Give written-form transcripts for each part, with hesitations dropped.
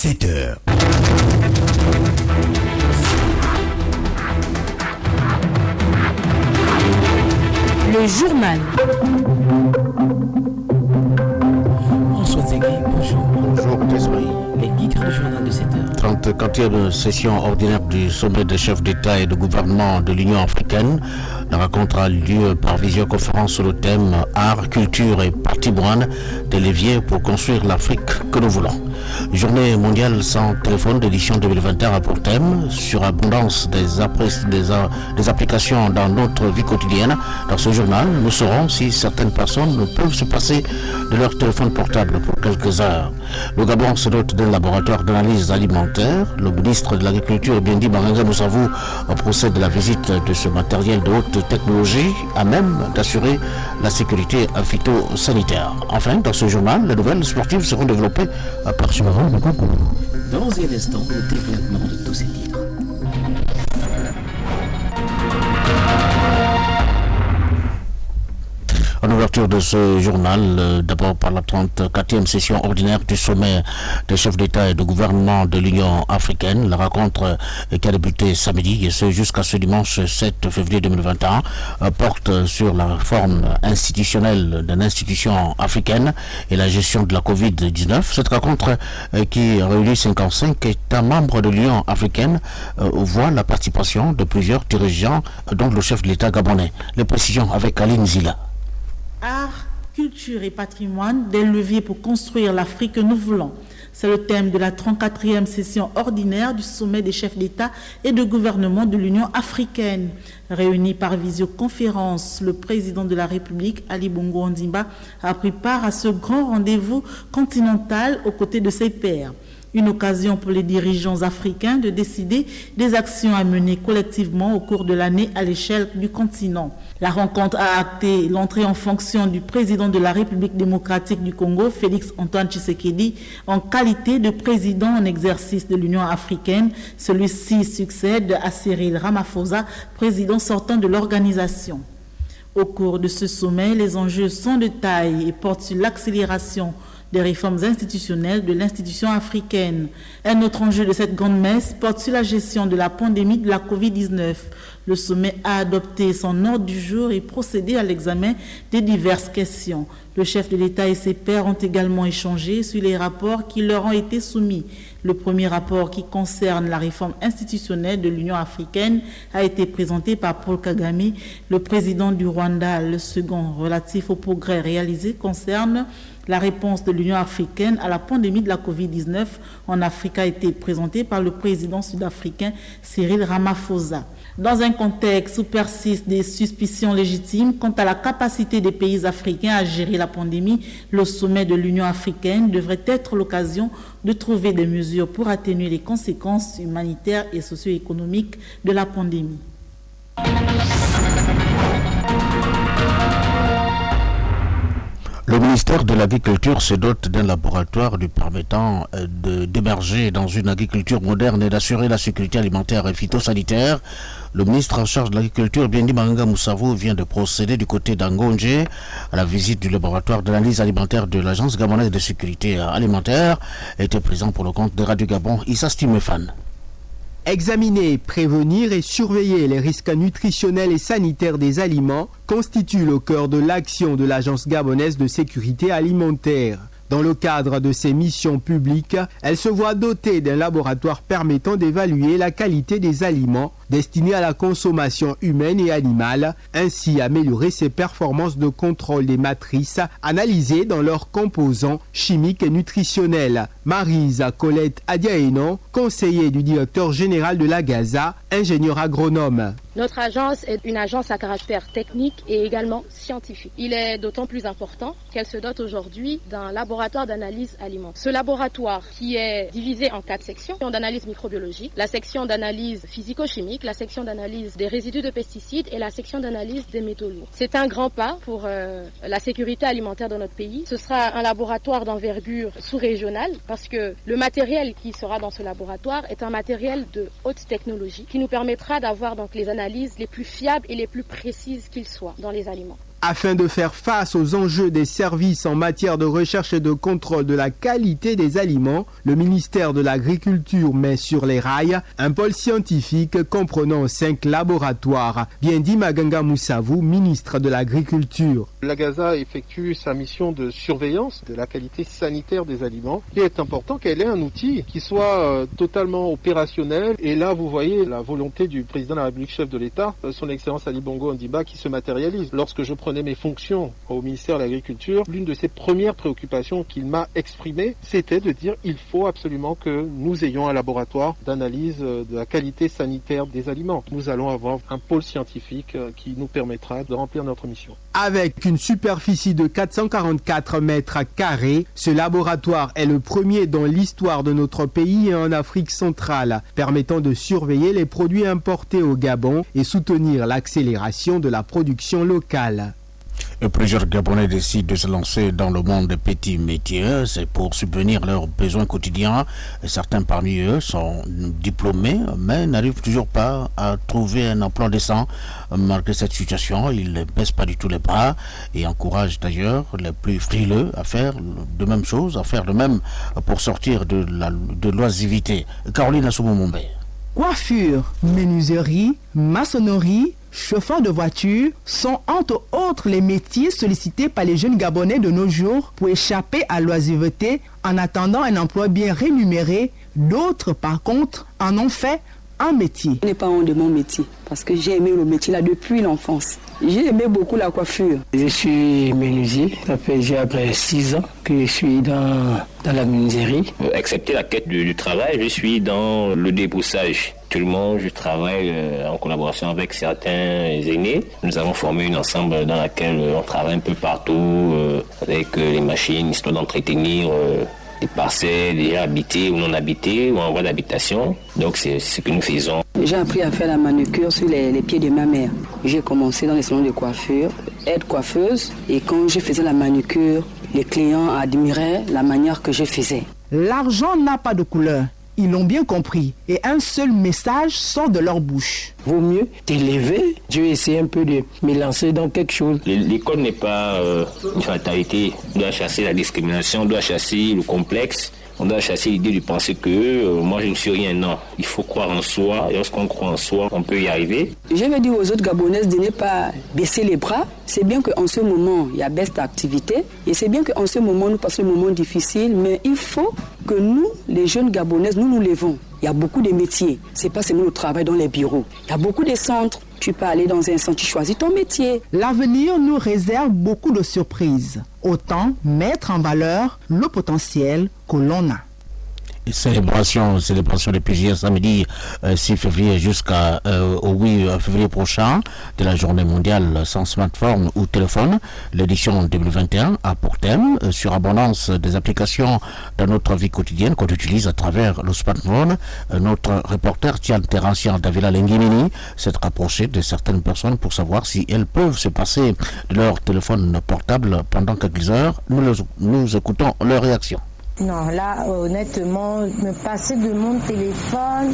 7h. Le journal. François Zegui, bonjour. Bonjour, Tesmaï. Les titres du journal de 7h. 34e session ordinaire du sommet des chefs d'État et de gouvernement de l'Union africaine. La rencontre a lieu par visioconférence sur le thème Art, culture et patrimoine, des leviers pour construire l'Afrique que nous voulons. Journée mondiale sans téléphone d'édition 2021 a pour thème surabondance des applications dans notre vie quotidienne. Dans ce journal, nous saurons si certaines personnes peuvent se passer de leur téléphone portable pour quelques heures. Le Gabon se dote d'un laboratoire d'analyse alimentaire. Le ministre de l'Agriculture, Biendi Maranga Moussavou, procède à la visite de ce matériel de haute technologie à même d'assurer la sécurité phytosanitaire. Enfin, dans ce journal, les nouvelles sportives seront développées par Sumaron de Concours. Dans un instant, le développement de tous ces titres. En ouverture de ce journal, d'abord par la 34e session ordinaire du sommet des chefs d'État et de gouvernement de l'Union africaine, la rencontre qui a débuté samedi et ce jusqu'à ce dimanche 7 février 2021 porte sur la réforme institutionnelle d'une institution africaine et la gestion de la Covid-19. Cette rencontre qui réunit 55 États membres de l'Union africaine voit la participation de plusieurs dirigeants, dont le chef de l'État gabonais. Les précisions avec Aline Zila. Art, culture et patrimoine, des leviers pour construire l'Afrique que nous voulons. C'est le thème de la 34e session ordinaire du sommet des chefs d'État et de gouvernement de l'Union africaine. Réuni par visioconférence, le président de la République, Ali Bongo Ondimba, a pris part à ce grand rendez-vous continental aux côtés de ses pairs. Une occasion pour les dirigeants africains de décider des actions à mener collectivement au cours de l'année à l'échelle du continent. La rencontre a acté l'entrée en fonction du président de la République démocratique du Congo, Félix Antoine Tshisekedi, en qualité de président en exercice de l'Union africaine. Celui-ci succède à Cyril Ramaphosa, président sortant de l'organisation. Au cours de ce sommet, les enjeux sont de taille et portent sur l'accélération des réformes institutionnelles de l'institution africaine. Un autre enjeu de cette grande messe porte sur la gestion de la pandémie de la Covid-19. Le sommet a adopté son ordre du jour et procédé à l'examen des diverses questions. Le chef de l'État et ses pairs ont également échangé sur les rapports qui leur ont été soumis. Le premier rapport qui concerne la réforme institutionnelle de l'Union africaine a été présenté par Paul Kagame, le président du Rwanda. Le second, relatif aux progrès réalisés, concerne la réponse de l'Union africaine à la pandémie de la Covid-19 en Afrique, a été présenté par le président sud-africain Cyril Ramaphosa. Dans un contexte où persistent des suspicions légitimes quant à la capacité des pays africains à gérer la pandémie, le sommet de l'Union africaine devrait être l'occasion de trouver des mesures pour atténuer les conséquences humanitaires et socio-économiques de la pandémie. Le ministère de l'Agriculture se dote d'un laboratoire lui permettant d'émerger dans une agriculture moderne et d'assurer la sécurité alimentaire et phytosanitaire. Le ministre en charge de l'Agriculture, Biendi Maranga Moussavou, vient de procéder du côté d'Angonge à la visite du laboratoire d'analyse alimentaire de l'Agence gabonaise de sécurité alimentaire. Était présent pour le compte de Radio Gabon, Issa Stimefan. Examiner, prévenir et surveiller les risques nutritionnels et sanitaires des aliments constitue le cœur de l'action de l'Agence gabonaise de sécurité alimentaire. Dans le cadre de ses missions publiques, elle se voit dotée d'un laboratoire permettant d'évaluer la qualité des aliments destinés à la consommation humaine et animale, ainsi améliorer ses performances de contrôle des matrices analysées dans leurs composants chimiques et nutritionnels. Marisa Colette Adiaeno, conseiller du directeur général de la Gaza, ingénieur agronome. Notre agence est une agence à caractère technique et également scientifique. Il est d'autant plus important qu'elle se dote aujourd'hui d'un laboratoire d'analyse alimentaire. Ce laboratoire qui est divisé en 4 sections, d'analyse microbiologique, la section d'analyse physico-chimique, la section d'analyse des résidus de pesticides et la section d'analyse des métaux lourds. C'est un grand pas pour la sécurité alimentaire dans notre pays. Ce sera un laboratoire d'envergure sous-régionale parce que le matériel qui sera dans ce laboratoire est un matériel de haute technologie qui nous permettra d'avoir donc les analyses les plus fiables et les plus précises qu'ils soient dans les aliments. Afin de faire face aux enjeux des services en matière de recherche et de contrôle de la qualité des aliments, le ministère de l'Agriculture met sur les rails un pôle scientifique comprenant 5 laboratoires. Bien dit Maganga Moussavou, ministre de l'Agriculture. L'AGASA effectue sa mission de surveillance de la qualité sanitaire des aliments. Il est important qu'elle ait un outil qui soit totalement opérationnel. Et là, vous voyez la volonté du président de la République, chef de l'État, son Excellence Ali Bongo Ondimba, qui se matérialise. Lorsque je prenais mes fonctions au ministère de l'Agriculture, l'une de ses premières préoccupations qu'il m'a exprimée, c'était de dire il faut absolument que nous ayons un laboratoire d'analyse de la qualité sanitaire des aliments. Nous allons avoir un pôle scientifique qui nous permettra de remplir notre mission. Avec une superficie de 444 mètres carrés, ce laboratoire est le premier dans l'histoire de notre pays et en Afrique centrale, permettant de surveiller les produits importés au Gabon et soutenir l'accélération de la production locale. Plusieurs Gabonais décident de se lancer dans le monde des petits métiers. C'est pour subvenir leurs besoins quotidiens. Certains parmi eux sont diplômés, mais n'arrivent toujours pas à trouver un emploi décent. Malgré cette situation, ils ne baissent pas du tout les bras et encouragent d'ailleurs les plus frileux à faire de même chose, à faire de même pour sortir de l'oisivité. Caroline Assoumou-Mombe. Coiffure, menuiserie, maçonnerie, chauffeur de voiture sont entre autres les métiers sollicités par les jeunes Gabonais de nos jours pour échapper à l'oisiveté en attendant un emploi bien rémunéré. D'autres, par contre, en ont fait un métier. Je n'ai pas honte de mon métier parce que j'ai aimé le métier là depuis l'enfance. J'ai aimé beaucoup la coiffure. Je suis menuisier. Ça fait déjà après 6 ans que je suis dans la menuiserie. Excepté la quête du travail, je suis dans le débroussage. Actuellement, je travaille en collaboration avec certains aînés. Nous avons formé une ensemble dans laquelle on travaille un peu partout avec les machines, histoire d'entretenir des parcelles déjà habitées ou non habitées ou en voie d'habitation. Donc c'est ce que nous faisons. J'ai appris à faire la manucure sur les pieds de ma mère. J'ai commencé dans les salons de coiffure, être coiffeuse. Et quand je faisais la manucure, les clients admiraient la manière que je faisais. L'argent n'a pas de couleur. Ils l'ont bien compris et un seul message sort de leur bouche. Vaut mieux t'élever. Je vais essayer un peu de me lancer dans quelque chose. L'école n'est pas une fatalité. On doit chasser la discrimination, on doit chasser le complexe. On doit chasser l'idée de penser que moi je ne suis rien. Non, il faut croire en soi. Et lorsqu'on croit en soi, on peut y arriver. Je veux dire aux autres Gabonaises de ne pas baisser les bras. C'est bien qu'en ce moment, il y a baisse d'activité. Et c'est bien qu'en ce moment, nous passons un moment difficile. Mais il faut que nous, les jeunes Gabonaises, nous levons. Il y a beaucoup de métiers. C'est pas seulement le travail dans les bureaux. Il y a beaucoup de centres. Tu peux aller dans un centre, tu choisis ton métier. L'avenir nous réserve beaucoup de surprises. Autant mettre en valeur le potentiel que l'on a. Célébration des plusieurs samedi 6 février jusqu'au 8 février prochain de la journée mondiale sans smartphone ou téléphone. L'édition 2021 a pour thème surabondance des applications dans notre vie quotidienne qu'on utilise à travers le smartphone. Notre reporter Tian Terrancian Davila Lengimini s'est rapproché de certaines personnes pour savoir si elles peuvent se passer de leur téléphone portable pendant quelques heures. Nous écoutons leur réaction. Non, là, honnêtement, me passer de mon téléphone,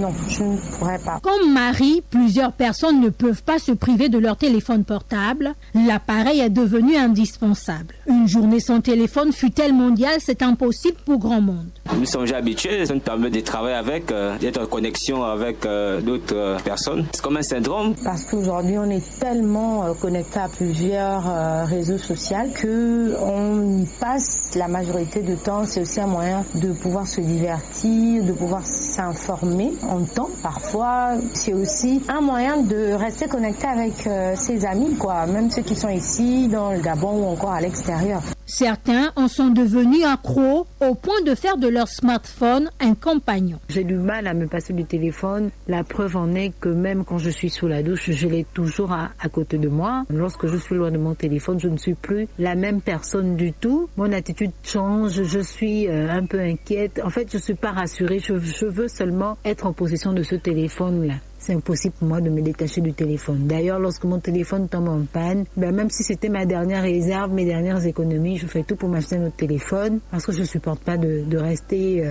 non, je ne pourrais pas. Comme Marie, plusieurs personnes ne peuvent pas se priver de leur téléphone portable. L'appareil est devenu indispensable. Une journée sans téléphone, fût-elle mondiale, c'est impossible pour grand monde. Nous sommes déjà habitués, ça nous permet de travailler avec, d'être en connexion avec d'autres personnes. C'est comme un syndrome. Parce qu'aujourd'hui, on est tellement connecté à plusieurs réseaux sociaux qu'on y passe la majorité de temps. C'est aussi un moyen de pouvoir se divertir, de pouvoir s'informer en temps. Parfois, c'est aussi un moyen de rester connecté avec ses amis, quoi, même ceux qui sont ici, dans le Gabon ou encore à l'extérieur. Certains en sont devenus accros au point de faire de leur smartphone un compagnon. J'ai du mal à me passer du téléphone. La preuve en est que même quand je suis sous la douche, je l'ai toujours à côté de moi. Lorsque je suis loin de mon téléphone, je ne suis plus la même personne du tout. Mon attitude change, je suis un peu inquiète. En fait, je ne suis pas rassurée. Je veux seulement être en possession de ce téléphone-là. c'est impossible pour moi de me détacher du téléphone. D'ailleurs, lorsque mon téléphone tombe en panne, même si c'était ma dernière réserve, mes dernières économies, je fais tout pour m'acheter un autre téléphone parce que je ne supporte pas de rester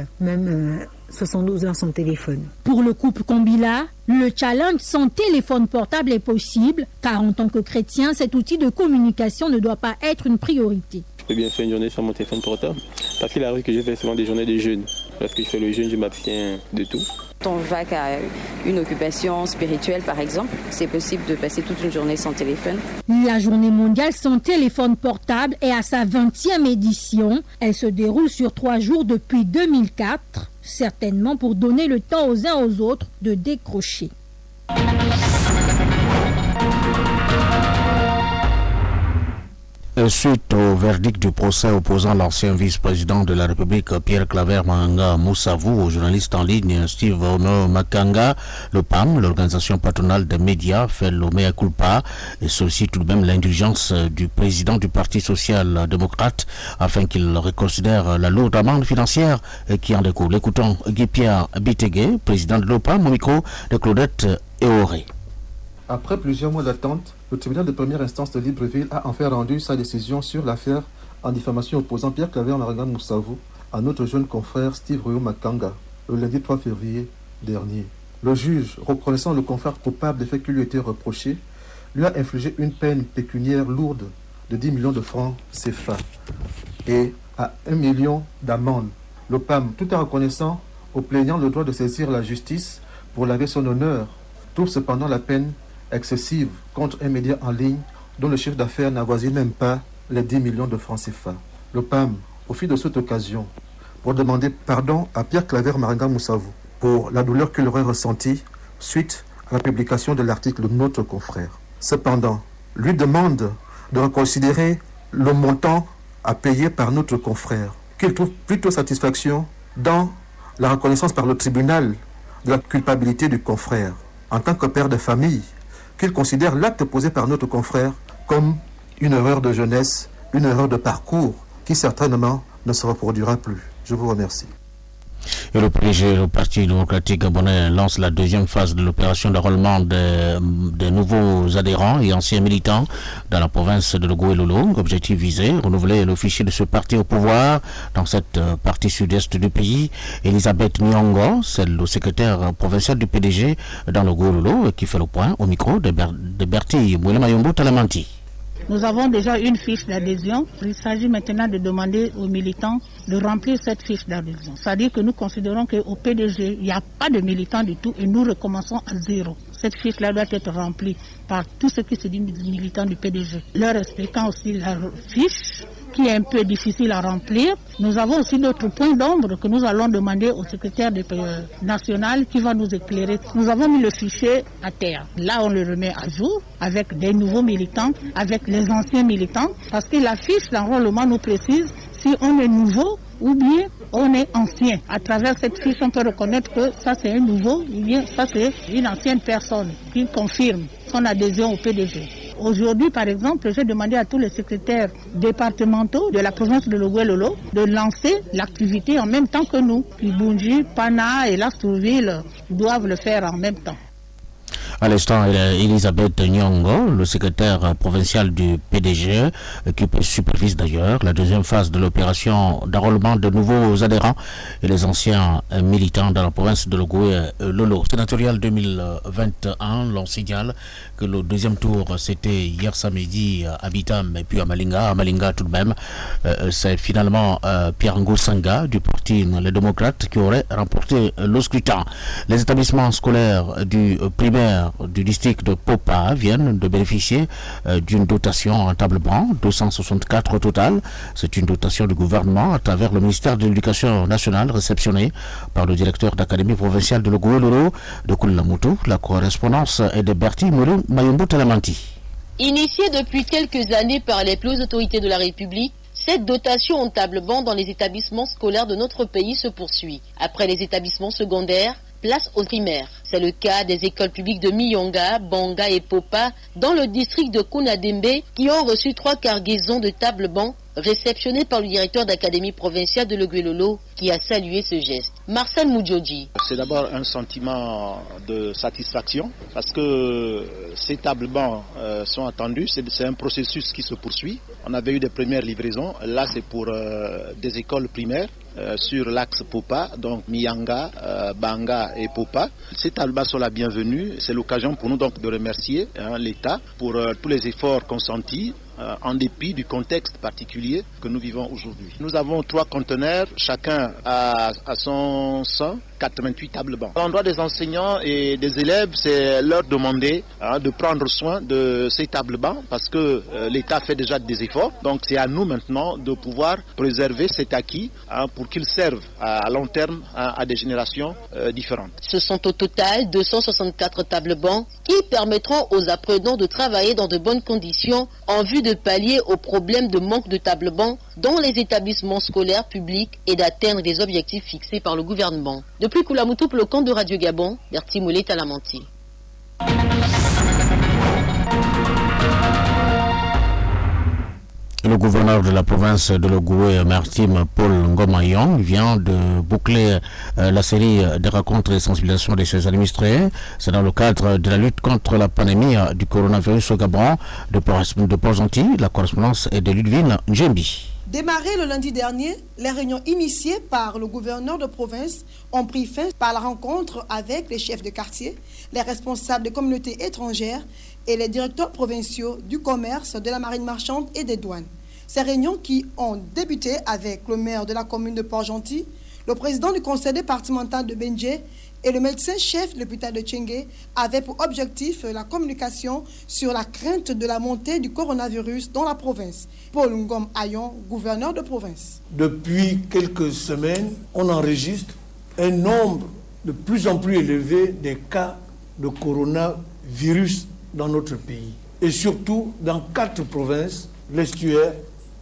72 heures sans téléphone. Pour le couple Kombila, le challenge sans téléphone portable est possible, car en tant que chrétien, cet outil de communication ne doit pas être une priorité. Je peux bien faire une journée sans mon téléphone portable, parce qu'il arrive que je fais souvent des journées de jeûne. Lorsque je fais le jeûne, je m'abstiens de tout. Quand on va à une occupation spirituelle, par exemple, c'est possible de passer toute une journée sans téléphone. La journée mondiale sans téléphone portable est à sa 20e édition. Elle se déroule sur 3 jours depuis 2004, certainement pour donner le temps aux uns aux autres de décrocher. Suite au verdict du procès opposant l'ancien vice-président de la République Pierre Claver Mahanga Moussavou au journaliste en ligne Steve Ono Makanga, le PAM, l'organisation patronale des médias, fait le mea culpa et sollicite tout de même l'indulgence du président du Parti social-démocrate afin qu'il reconsidère la lourde amende financière qui en découle. Écoutons Guy-Pierre Bitegué, président de l'OPAM, au micro de Claudette Eoré. Après plusieurs mois d'attente, le tribunal de première instance de Libreville a enfin rendu sa décision sur l'affaire en diffamation opposant Pierre Claver Mahanga Moussavou à notre jeune confrère Steve Ono Makanga le lundi 3 février dernier. Le juge, reconnaissant le confrère coupable des faits qui lui étaient reprochés, lui a infligé une peine pécuniaire lourde de 10 millions de francs CFA et à 1 million d'amende. Le PAM, tout en reconnaissant au plaignant le droit de saisir la justice pour laver son honneur, trouve cependant la peine excessive contre un média en ligne dont le chiffre d'affaires n'avoisine même pas les 10 millions de francs CFA. Le PAM profite de cette occasion pour demander pardon à Pierre Claver Mahanga Moussavou pour la douleur qu'il aurait ressentie suite à la publication de l'article de notre confrère. Cependant, lui demande de reconsidérer le montant à payer par notre confrère, qu'il trouve plutôt satisfaction dans la reconnaissance par le tribunal de la culpabilité du confrère. En tant que père de famille, qu'il considère l'acte posé par notre confrère comme une erreur de jeunesse, une erreur de parcours qui certainement ne se reproduira plus. Je vous remercie. Et le PDG, le Parti démocratique gabonais, lance la deuxième phase de l'opération d'enrôlement des nouveaux adhérents et anciens militants dans la province de Logo et Lolo. Objectif visé, renouveler le fichier de ce parti au pouvoir dans cette partie sud-est du pays. Elisabeth Nyongo, c'est le secrétaire provincial du PDG dans Logo et Lolo, qui fait le point au micro de Bertie Moulemayombo Talamanti. Nous avons déjà une fiche d'adhésion. Il s'agit maintenant de demander aux militants de remplir cette fiche d'adhésion. C'est-à-dire que nous considérons qu'au PDG, il n'y a pas de militants du tout et nous recommençons à zéro. Cette fiche-là doit être remplie par tous ceux qui se disent militants du PDG. Leur expliquant aussi la fiche, qui est un peu difficile à remplir. Nous avons aussi d'autres points d'ombre que nous allons demander au secrétaire national qui va nous éclairer. Nous avons mis le fichier à terre. Là, on le remet à jour avec des nouveaux militants, avec les anciens militants, parce que la fiche d'enrôlement nous précise si on est nouveau ou bien on est ancien. À travers cette fiche, on peut reconnaître que ça c'est un nouveau ou bien ça c'est une ancienne personne qui confirme son adhésion au PDG. Aujourd'hui, par exemple, j'ai demandé à tous les secrétaires départementaux de la province de Logo et Lolo de lancer l'activité en même temps que nous. Kibunji, Pana et Lastourville doivent le faire en même temps. À l'instant, Elisabeth Nyongo, le secrétaire provincial du PDG, qui supervise d'ailleurs la deuxième phase de l'opération d'enrôlement de nouveaux adhérents et les anciens militants dans la province de Logo et Lolo. Sénatorial 2021, l'on signale que le deuxième tour, c'était hier samedi à Bitam et puis à Malinga. À Malinga tout de même, c'est finalement Pierre Ngosanga du parti Les Démocrates qui aurait remporté le scrutin. Les établissements scolaires du primaire du district de Popa viennent de bénéficier d'une dotation en table-banc, 264 au total. C'est une dotation du gouvernement à travers le ministère de l'Éducation nationale réceptionnée par le directeur d'académie provinciale de Logo et Lolo de Koulamutu. La correspondance est de Bertie Mayombo Talamanti. Initiée depuis quelques années par les plus hautes autorités de la République, cette dotation en table-banc dans les établissements scolaires de notre pays se poursuit. Après les établissements secondaires, place aux primaires. C'est le cas des écoles publiques de Miyonga, Banga et Popa dans le district de Kounadembe qui ont reçu 3 cargaisons de table-banc réceptionné par le directeur d'académie provinciale de Loguelolo qui a salué ce geste. Marcel Moudjodji. C'est d'abord un sentiment de satisfaction parce que ces tables bancs sont attendus. C'est un processus qui se poursuit. On avait eu des premières livraisons. Là, c'est pour des écoles primaires. Sur l'axe Popa, donc Mianga, Banga et Popa. Ces tables sont la bienvenue. C'est l'occasion pour nous donc de remercier l'État pour tous les efforts consentis en dépit du contexte particulier que nous vivons aujourd'hui. Nous avons 3 conteneurs, chacun à son sein, 88 tables bancs. À l'endroit des enseignants et des élèves, c'est leur demander de prendre soin de ces tables bancs parce que l'État fait déjà des efforts. Donc c'est à nous maintenant de pouvoir préserver cet acquis pour qu'ils servent à long terme à des générations différentes. Ce sont au total 264 tables bancs qui permettront aux apprenants de travailler dans de bonnes conditions en vue de pallier aux problèmes de manque de tables bancs dans les établissements scolaires publics et d'atteindre des objectifs fixés par le gouvernement. Depuis Koulamoutou pour le compte de Radio Gabon, Berti Moulé Talamanti. Le gouverneur de la province de l'Ogooué, Martim Paul Ngomayong, vient de boucler la série de rencontres et sensibilisation de ses administrés. C'est dans le cadre de la lutte contre la pandémie du coronavirus au Gabon. De Port-Gentil, la correspondance est de Ludwig Njembi. Démarré le lundi dernier, les réunions initiées par le gouverneur de province ont pris fin par la rencontre avec les chefs de quartier, les responsables des communautés étrangères et les directeurs provinciaux du commerce, de la marine marchande et des douanes. Ces réunions qui ont débuté avec le maire de la commune de Port-Gentil, le président du conseil départemental de Benjé et le médecin-chef de l'hôpital de Tchengué avaient pour objectif la communication sur la crainte de la montée du coronavirus dans la province. Paul Ngom Ayon, gouverneur de province. Depuis quelques semaines, on enregistre un nombre de plus en plus élevé des cas de coronavirus dans notre pays. Et surtout dans 4 provinces, l'estuaire,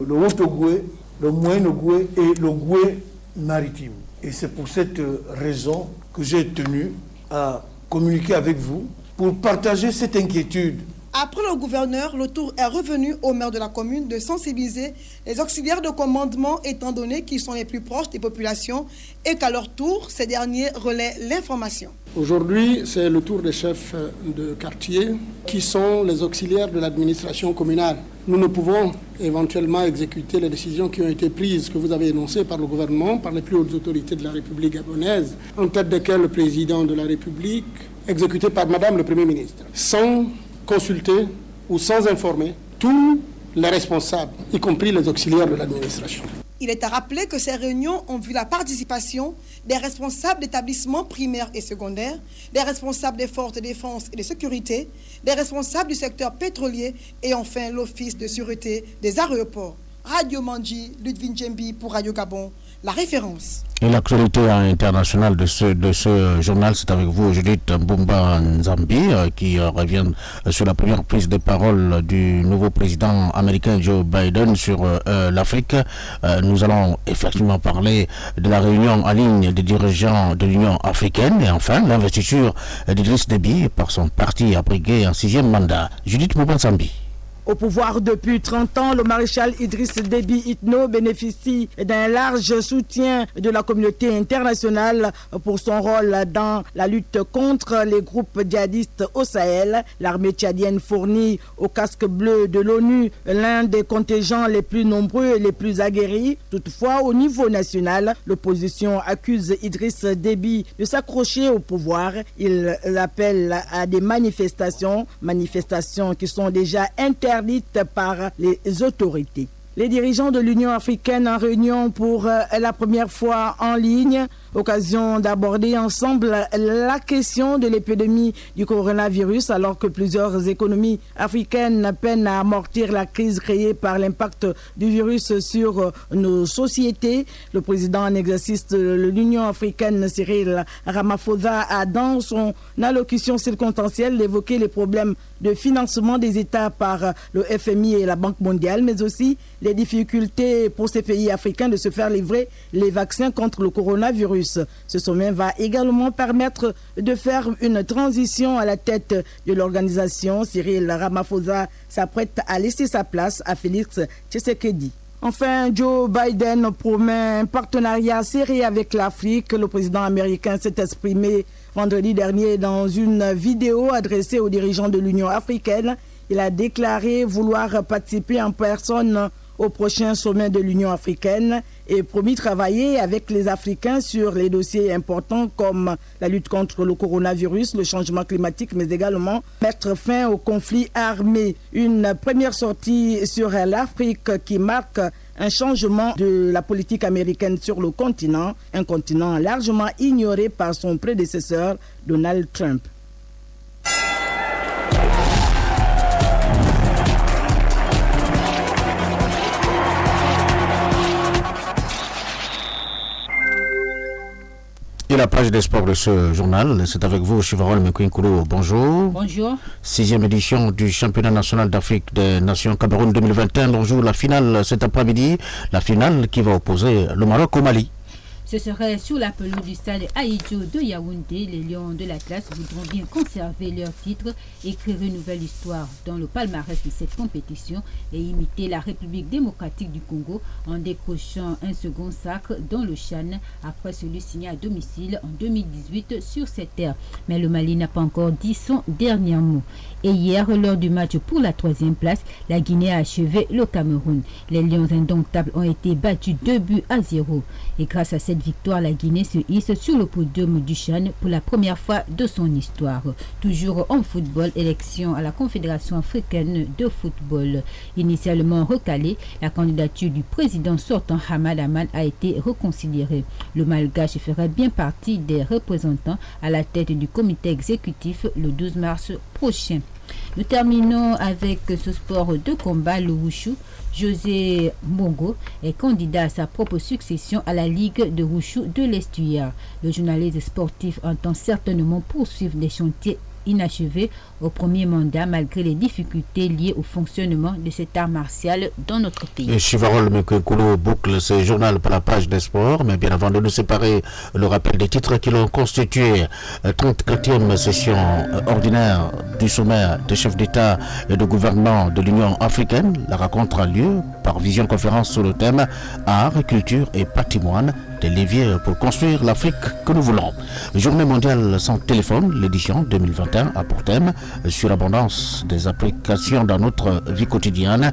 le Haut-Ogooué, le Moyen-Ogooué et l'Ogooué maritime. Et c'est pour cette raison que j'ai tenu à communiquer avec vous pour partager cette inquiétude. Après le gouverneur, le tour est revenu au maire de la commune de sensibiliser les auxiliaires de commandement étant donné qu'ils sont les plus proches des populations et qu'à leur tour, ces derniers relaient l'information. Aujourd'hui, c'est le tour des chefs de quartier qui sont les auxiliaires de l'administration communale. Nous ne pouvons éventuellement exécuter les décisions qui ont été prises, que vous avez énoncées par le gouvernement, par les plus hautes autorités de la République gabonaise, en tête desquelles le président de la République, exécuté par Madame le Premier ministre, sans consulter ou sans informer tous les responsables, y compris les auxiliaires de l'administration. Il est à rappeler que ces réunions ont vu la participation des responsables d'établissements primaires et secondaires, des responsables des forces de défense et de sécurité, des responsables du secteur pétrolier et enfin l'Office de sûreté des aéroports. Radio Mandji, Ludwig Njembi pour Radio Gabon, la référence. Et l'actualité internationale de ce journal, c'est avec vous, Judith Mbumba Nzambi, qui revient sur la première prise de parole du nouveau président américain Joe Biden sur l'Afrique. Nous allons effectivement parler de la réunion en ligne des dirigeants de l'Union africaine et enfin l'investiture d'Idriss Déby par son parti à briguer un 6e mandat. Judith Mbumba Nzambi. Au pouvoir depuis 30 ans, le maréchal Idriss Déby Itno bénéficie d'un large soutien de la communauté internationale pour son rôle dans la lutte contre les groupes djihadistes au Sahel. L'armée tchadienne fournit au casque bleu de l'ONU l'un des contingents les plus nombreux et les plus aguerris. Toutefois, au niveau national, l'opposition accuse Idriss Déby de s'accrocher au pouvoir. Il appelle à des manifestations qui sont déjà interdites par les autorités. Les dirigeants de l'Union africaine en réunion pour la première fois en ligne, occasion d'aborder ensemble la question de l'épidémie du coronavirus alors que plusieurs économies africaines peinent à amortir la crise créée par l'impact du virus sur nos sociétés. Le président en exercice de l'Union africaine, Cyril Ramaphosa, a dans son allocution circonstancielle évoqué les problèmes de financement des États par le FMI et la Banque mondiale, mais aussi les difficultés pour ces pays africains de se faire livrer les vaccins contre le coronavirus. Ce sommet va également permettre de faire une transition à la tête de l'organisation. Cyril Ramaphosa s'apprête à laisser sa place à Félix Tshisekedi. Enfin, Joe Biden promet un partenariat serré avec l'Afrique. Le président américain s'est exprimé vendredi dernier dans une vidéo adressée aux dirigeants de l'Union africaine. Il a déclaré vouloir participer en personne au prochain sommet de l'Union africaine et promis travailler avec les Africains sur les dossiers importants comme la lutte contre le coronavirus, le changement climatique, mais également mettre fin au conflit armé. Une première sortie sur l'Afrique qui marque un changement de la politique américaine sur le continent, un continent largement ignoré par son prédécesseur Donald Trump. Et la page des sports de ce journal, c'est avec vous, Chivarol Mekouinkoulo. Bonjour. Bonjour. 6e édition du championnat national d'Afrique des Nations Cameroun 2021. On joue la finale cet après-midi. La finale qui va opposer le Maroc au Mali. Ce serait sur la pelouse du stade Aïdjo de Yaoundé. Les Lions de l'Atlas voudront bien conserver leur titre, écrire une nouvelle histoire dans le palmarès de cette compétition et imiter la République démocratique du Congo en décrochant un second sacre dans le Chan après celui signé à domicile en 2018 sur cette terre. Mais le Mali n'a pas encore dit son dernier mot. Et hier, lors du match pour la 3e place, la Guinée a achevé le Cameroun. Les Lions indomptables ont été battus 2-0. Et grâce à cette victoire, la Guinée se hisse sur le podium du Chan pour la première fois de son histoire. Toujours en football, élection à la Confédération africaine de football. Initialement recalée, la candidature du président sortant Hamad Ahmad a été reconsidérée. Le Malgache ferait bien partie des représentants à la tête du comité exécutif le 12 mars prochain. Nous terminons avec ce sport de combat, le wushu. José Mongo est candidat à sa propre succession à la Ligue de wushu de l'Estuaire. Le journaliste sportif entend certainement poursuivre des chantiers inachevés au premier mandat malgré les difficultés liées au fonctionnement de cet art martial dans notre pays. Et Chivarol Mekouinkoulo boucle ce journal par la page des sports, mais bien avant de nous séparer, le rappel des titres qui l'ont constitué. 34e session ordinaire du sommet des chefs d'État et de gouvernement de l'Union africaine. La rencontre a lieu par visioconférence sur le thème Art, culture et patrimoine, des leviers pour construire l'Afrique que nous voulons. Journée mondiale sans téléphone, l'édition 2021 a pour thème sur l'abondance des applications dans notre vie quotidienne.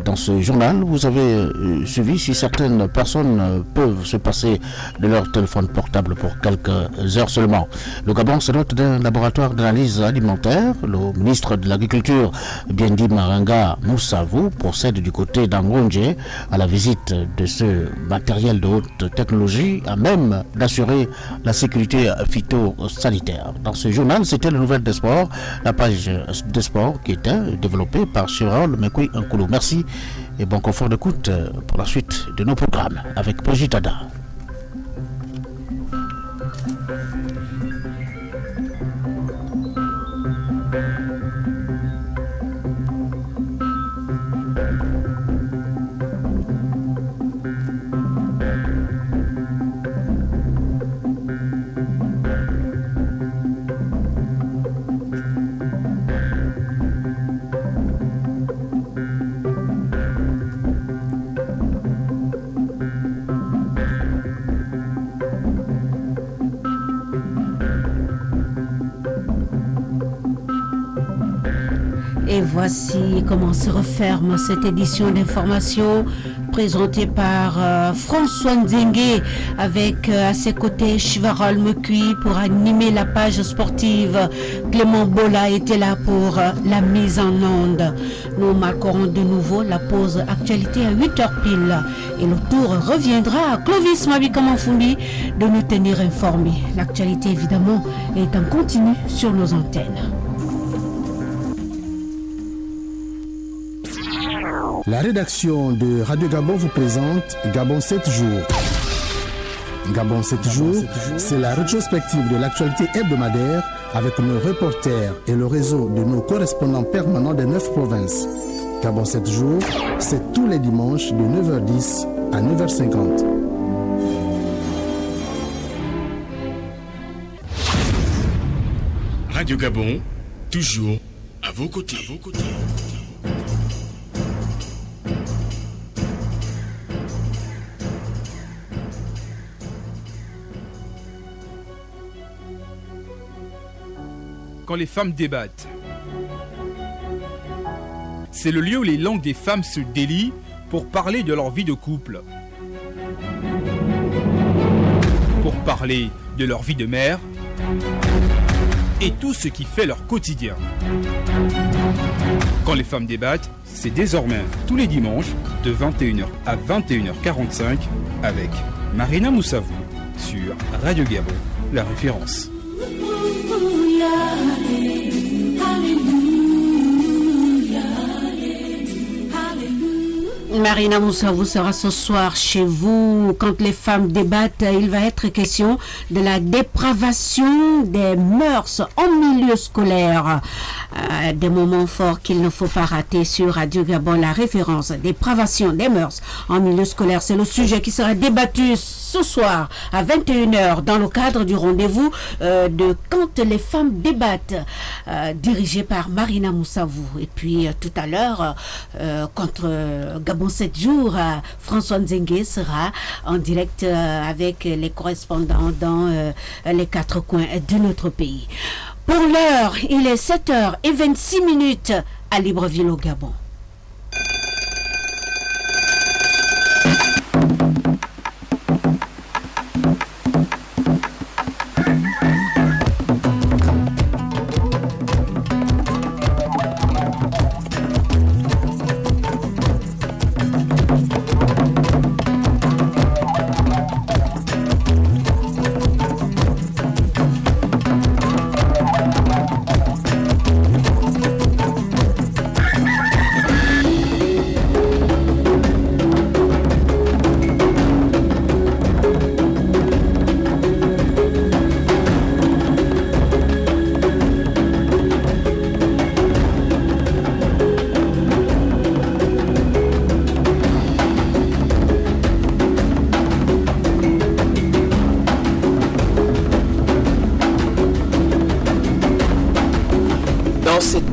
Dans ce journal, vous avez suivi si certaines personnes peuvent se passer de leur téléphone portable pour quelques heures seulement. Le Gabon se dote d'un laboratoire d'analyse alimentaire. Le ministre de l'Agriculture, Biendi Maranga Moussavou, procède du côté d'Angonje à la visite de ce matériel de haute technologie à même d'assurer la sécurité phytosanitaire. Dans ce journal, c'était la nouvelle des sports, la page des sports qui était développée par Chivarol Mekouinkoulo. Merci et bon confort d'écoute pour la suite de nos programmes avec Brigitte Ada. Et voici comment se referme cette édition d'information présentée par François Nzengue avec à ses côtés Chivarol Mekui pour animer la page sportive. Clément Bola était là pour la mise en onde. Nous marquerons de nouveau la pause actualité à 8h pile et le tour reviendra à Clovis Mabikamanfumbi de nous tenir informés. L'actualité évidemment est en continu sur nos antennes. La rédaction de Radio Gabon vous présente Gabon 7 jours. Gabon 7 jours, c'est la rétrospective de l'actualité hebdomadaire avec nos reporters et le réseau de nos correspondants permanents des 9 provinces. Gabon 7 jours, c'est tous les dimanches de 9h10 à 9h50. Radio Gabon, toujours à vos côtés. quand les femmes débattent. C'est le lieu où les langues des femmes se délient pour parler de leur vie de couple. Pour parler de leur vie de mère et tout ce qui fait leur quotidien. Quand les femmes débattent, c'est désormais tous les dimanches de 21h à 21h45 avec Marina Moussavou sur Radio Gabon, la référence. Marina Moussavou sera ce soir chez vous. Quand les femmes débattent, il va être question de la dépravation des mœurs en milieu scolaire. Des moments forts qu'il ne faut pas rater sur Radio Gabon, la référence. Dépravation des mœurs en milieu scolaire, c'est le sujet qui sera débattu ce soir à 21h dans le cadre du rendez-vous de Quand les femmes débattent, dirigé par Marina Moussavou. Et puis tout à l'heure, contre Gabon 7 jours, François Nzengue sera en direct avec les correspondants dans les 4 coins de notre pays. Pour l'heure, il est 7h26 à Libreville au Gabon.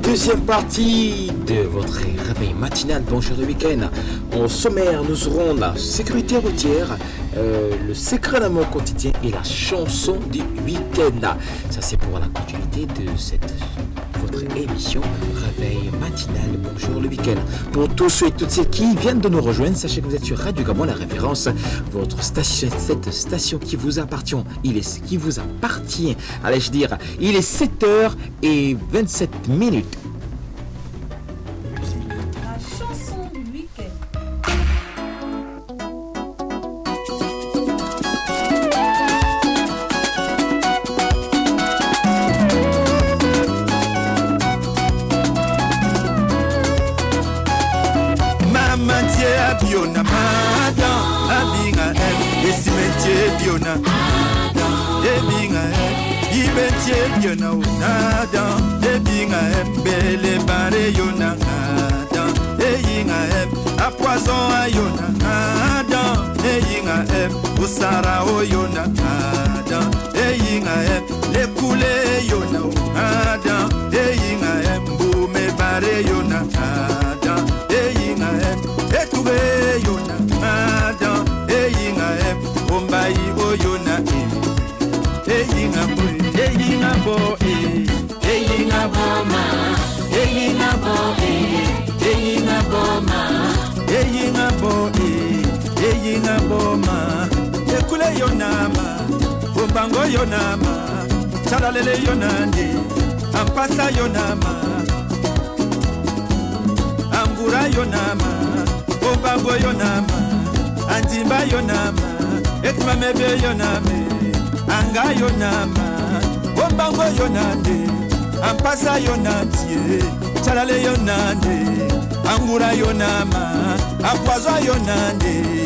Deuxième partie de votre réveil matinal, bonjour le week-end. Au sommaire, nous aurons la sécurité routière, le secret d'amour quotidien et la chanson du week-end. Ça, c'est pour la continuité de votre émission réveil matinal, bonjour le week-end. Pour tous ceux et toutes celles qui viennent de nous rejoindre, sachez que vous êtes sur Radio Gabon, la référence, votre station, cette station qui vous appartient, qui vous appartient, allais-je dire, il est 7h27. Biona Madan, Abinga M, Esimetier Biona Madan, Ebinga M, Ibetier Biona Nadan, Ebinga M, Bele Bare Yona Nadan, Eyinga M, Apoison Ayona Nadan, Eyinga M, Osara Oyona Nadan, Eyinga M, Lekule Yona Nadan, Eyinga M, Boume Bare Yona Nadan, Eyinga M, Etube yona Adam, eyinga ombai oyona eyinga bo eyinga boma eyinga boma ekule yonama bombango yonama chalalele yonande ampasa yonama ambura yonama Obango yonama, Andimba yonama, Ekmamebe yoname, Anga yonama, Obango yonande, Ampasa yonantie, Chalale yonande, Angura yonama, Apwaza yonande.